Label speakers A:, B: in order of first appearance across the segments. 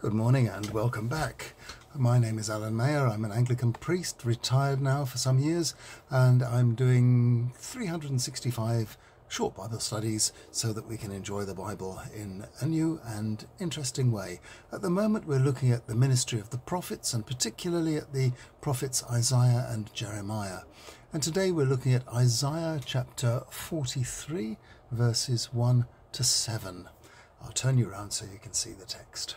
A: Good morning and welcome back. My name is Alan Mayer. I'm an Anglican priest, retired now for some years, and I'm doing 365 short Bible studies so that we can enjoy the Bible in a new and interesting way. At the moment we're looking at the ministry of the prophets, and particularly at the prophets Isaiah and Jeremiah. And today we're looking at Isaiah chapter 43 verses 1 to 7. I'll turn you around so you can see the text.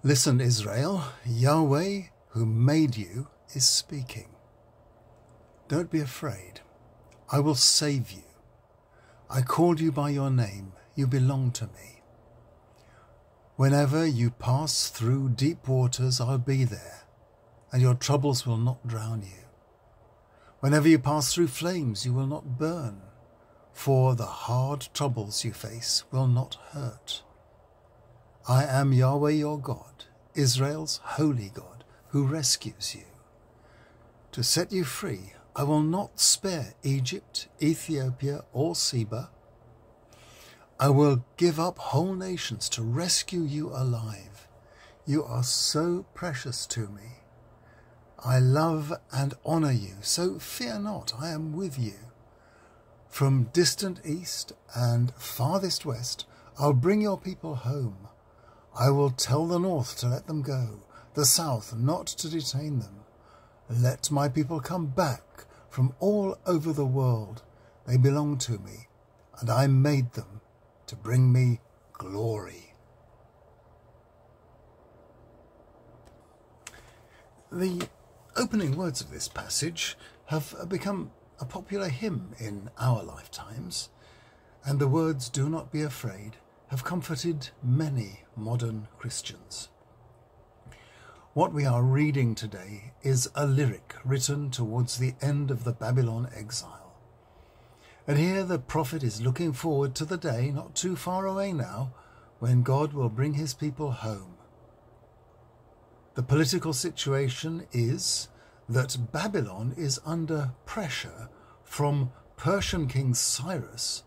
A: Listen, Israel, Yahweh, who made you, is speaking. Don't be afraid. I will save you. I called you by your name. You belong to me. Whenever you pass through deep waters, I'll be there, and your troubles will not drown you. Whenever you pass through flames, you will not burn, for the hard troubles you face will not hurt. I am Yahweh your God, Israel's holy God, who rescues you. To set you free, I will not spare Egypt, Ethiopia, or Seba. I will give up whole nations to rescue you alive. You are so precious to me. I love and honor you, so fear not, I am with you. From distant east and farthest west, I'll bring your people home. I will tell the north to let them go, the south not to detain them. Let my people come back from all over the world. They belong to me, and I made them to bring me glory. The opening words of this passage have become a popular hymn in our lifetimes, and the words "Do not be afraid" have comforted many modern Christians. What we are reading today is a lyric written towards the end of the Babylon exile. And here the prophet is looking forward to the day, not too far away now, when God will bring his people home. The political situation is that Babylon is under pressure from Persian King Cyrus.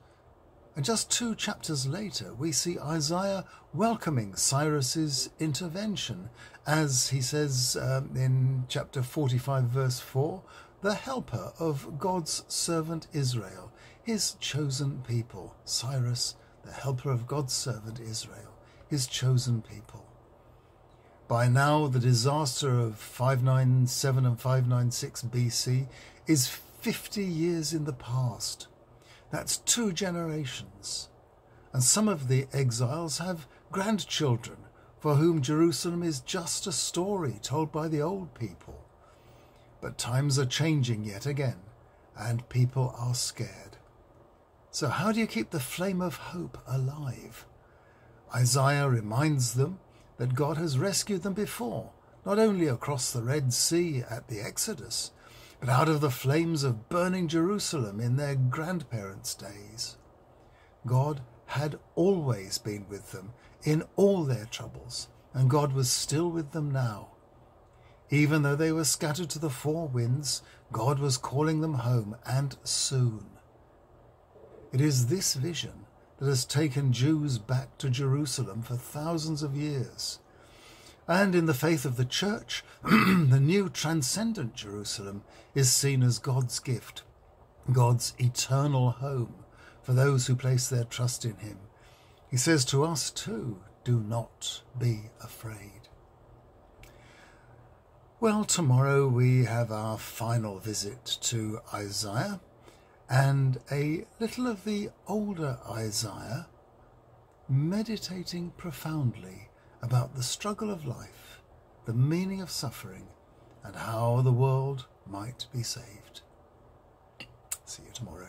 A: And just 2 chapters later, we see Isaiah welcoming Cyrus's intervention, as he says in chapter 45, verse 4, the helper of God's servant Israel, his chosen people. Cyrus, the helper of God's servant Israel, his chosen people. By now, the disaster of 597 and 596 BC is 50 years in the past. That's 2 generations. And some of the exiles have grandchildren for whom Jerusalem is just a story told by the old people. But times are changing yet again, and people are scared. So how do you keep the flame of hope alive? Isaiah reminds them that God has rescued them before, not only across the Red Sea at the Exodus, but out of the flames of burning Jerusalem in their grandparents' days. God had always been with them in all their troubles, and God was still with them now. Even though they were scattered to the 4 winds, God was calling them home, and soon. It is this vision that has taken Jews back to Jerusalem for thousands of years. And in the faith of the Church, the new transcendent Jerusalem is seen as God's gift, God's eternal home for those who place their trust in him. He says to us too, do not be afraid. Well, tomorrow we have our final visit to Isaiah, and a little of the older Isaiah meditating profoundly about the struggle of life, the meaning of suffering, and how the world might be saved. See you tomorrow.